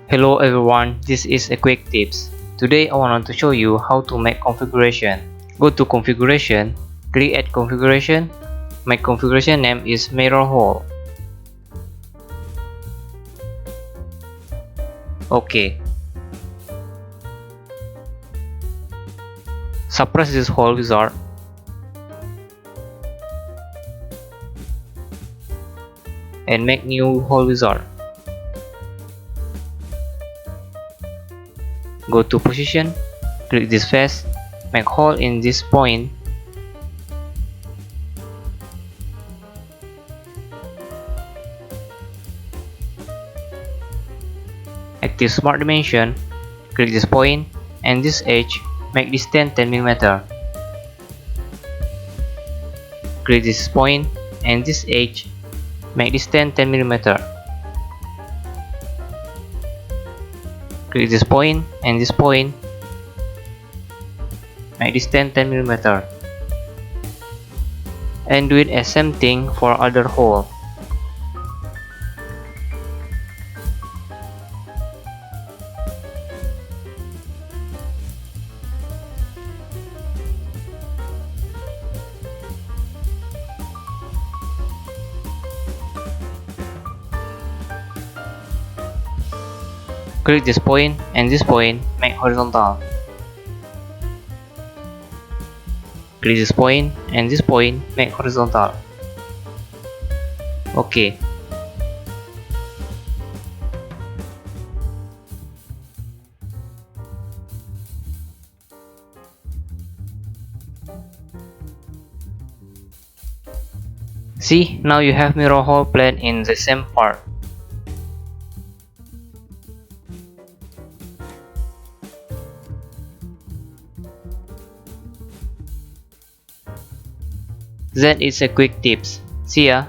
Hello everyone, this is a quick tips. Today I want to show you how to make configuration. Go to configuration, click add configuration. My configuration name is mirror hole. OK. Suppress this hole wizard. And make new hole wizard. Go to position, click this face, make hole in this point. Active smart dimension, click this point and this edge, make distance 10 mm. Click this point and this edge, make distance 10 mm. Click this point and this point, make distance 10 mm. And do it as same thing for other hole. Click this point and this point, make horizontal. Click this point and this point, make horizontal. OK. See, now you have mirror hole plane in the same part. That is a quick tips. See ya!